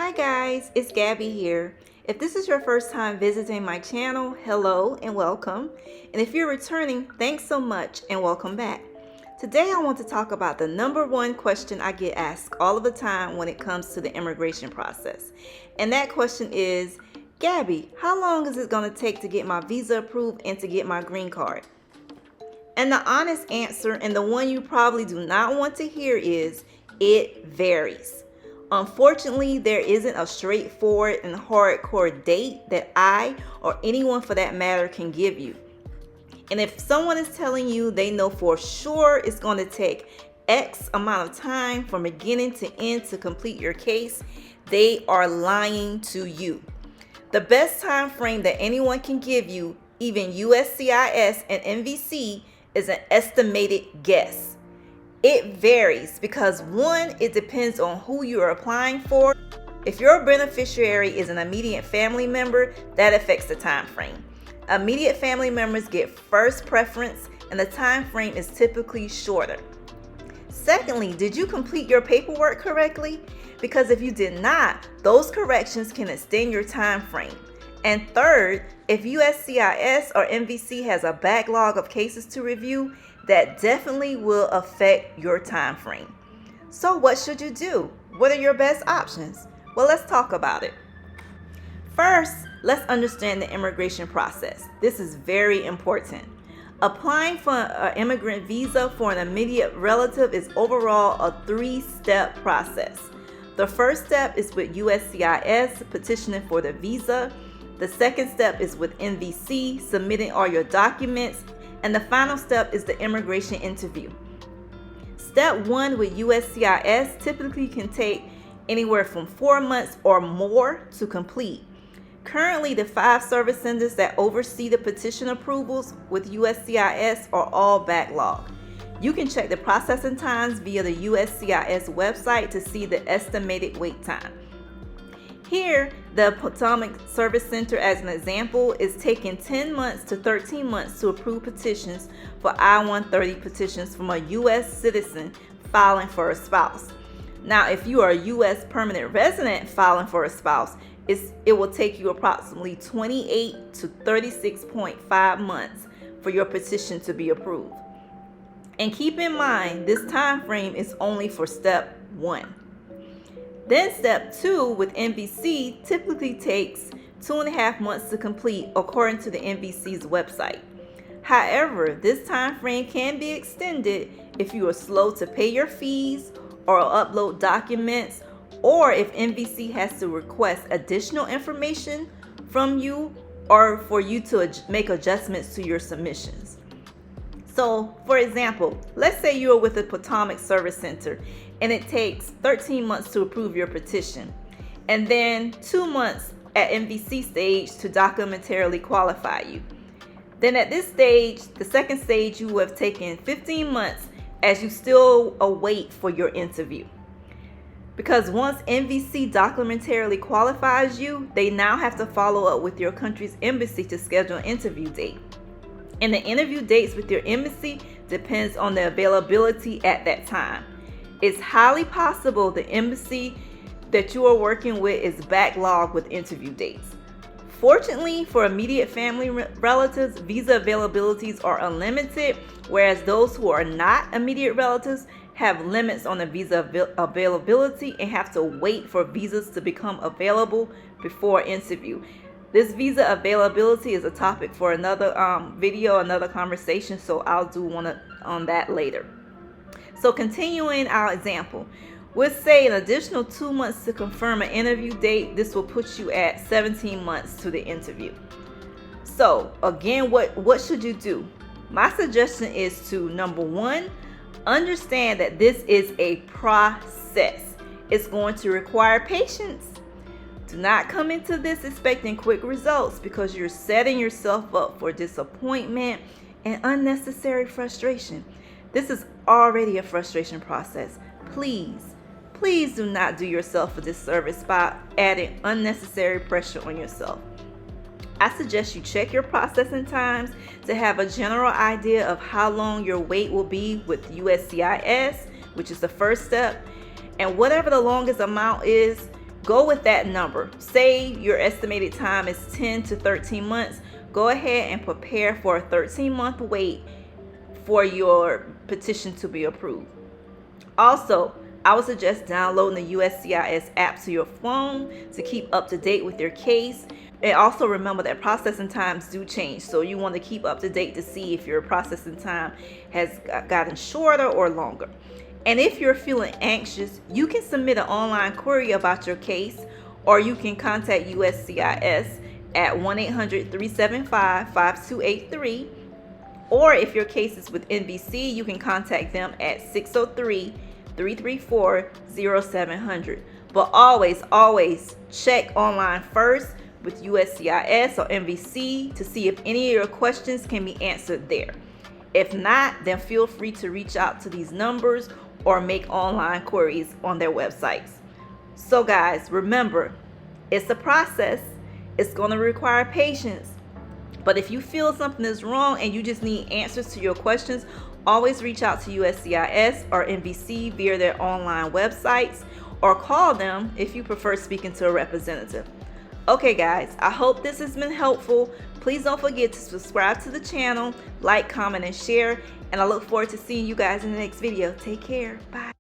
Hi guys, it's Gabby here. If this is your first time visiting my channel, hello and welcome. And if you're returning, thanks so much and welcome back. Today I want to talk about the number one question I get asked all of the time when it comes to the immigration process. And that question is, Gabby, how long is it going to take to get my visa approved and to get my green card? And the honest answer, and the one you probably do not want to hear, is it varies. Unfortunately, there isn't a straightforward and hardcore date that I, or anyone for that matter, can give you. And if someone is telling you they know for sure it's going to take X amount of time from beginning to end to complete your case, they are lying to you. The best time frame that anyone can give you, even USCIS and NVC, is an estimated guess. It varies because one, it depends on who you are applying for. If your beneficiary is an immediate family member, that affects the time frame. Immediate family members get first preference and the time frame is typically shorter. Secondly, did you complete your paperwork correctly? Because if you did not, those corrections can extend your time frame. And third, if USCIS or NVC has a backlog of cases to review, that definitely will affect your time frame. So what should you do? What are your best options? Well, let's talk about it. First, let's understand the immigration process. This is very important. Applying for an immigrant visa for an immediate relative is overall a three-step process. The first step is with USCIS, petitioning for the visa. The second step is with NVC, submitting all your documents. And the final step is the immigration interview. Step 1 with USCIS typically can take anywhere from 4 months or more to complete. Currently, the 5 service centers that oversee the petition approvals with USCIS are all backlogged. You can check the processing times via the USCIS website to see the estimated wait time. Here, the Potomac Service Center, as an example, is taking 10 months to 13 months to approve petitions for I-130 petitions from a U.S. citizen filing for a spouse. Now, if you are a U.S. permanent resident filing for a spouse, it will take you approximately 28 to 36.5 months for your petition to be approved. And keep in mind, this time frame is only for step 1. Then step 2 with NVC typically takes 2.5 months to complete according to the NVC's website. However, this time frame can be extended if you are slow to pay your fees or upload documents, or if NVC has to request additional information from you or for you to make adjustments to your submissions. So, for example, let's say you are with the Potomac Service Center and it takes 13 months to approve your petition, and then 2 months at NVC stage to documentarily qualify you. Then at this stage, the second stage, you will have taken 15 months as you still await for your interview. Because once NVC documentarily qualifies you, they now have to follow up with your country's embassy to schedule an interview date. And the interview dates with your embassy depends on the availability at that time. It's highly possible the embassy that you are working with is backlogged with interview dates. Fortunately, for immediate family relatives, visa availabilities are unlimited, whereas those who are not immediate relatives have limits on the visa availability and have to wait for visas to become available before interview. This visa availability is a topic for another video, another conversation, so I'll do one on that later. So continuing our example, we'll say an additional 2 months to confirm an interview date. This will put you at 17 months to the interview. So again, what should you do? My suggestion is to, number 1, understand that this is a process. It's going to require patience. Do not come into this expecting quick results because you're setting yourself up for disappointment and unnecessary frustration. This is already a frustration process. Please do not do yourself a disservice by adding unnecessary pressure on yourself. I suggest you check your processing times to have a general idea of how long your wait will be with USCIS, which is the first step. And whatever the longest amount is, go with that number. Say your estimated time is 10 to 13 months. Go ahead and prepare for a 13-month wait for your petition to be approved. Also, I would suggest downloading the USCIS app to your phone to keep up to date with your case. And also remember that processing times do change, so you want to keep up to date to see if your processing time has gotten shorter or longer. And if you're feeling anxious, you can submit an online query about your case, or you can contact USCIS at 1-800-375-5283. Or if your case is with NBC, you can contact them at 603-334-0700. But always check online first with USCIS or NBC to see if any of your questions can be answered there. If not, then feel free to reach out to these numbers or make online queries on their websites. So guys, remember, it's a process. It's going to require patience. But if you feel something is wrong and you just need answers to your questions, always reach out to USCIS or NBC via their online websites, or call them if you prefer speaking to a representative. Okay guys, I hope this has been helpful. Please don't forget to subscribe to the channel, like, comment, and share. And I look forward to seeing you guys in the next video. Take care. Bye.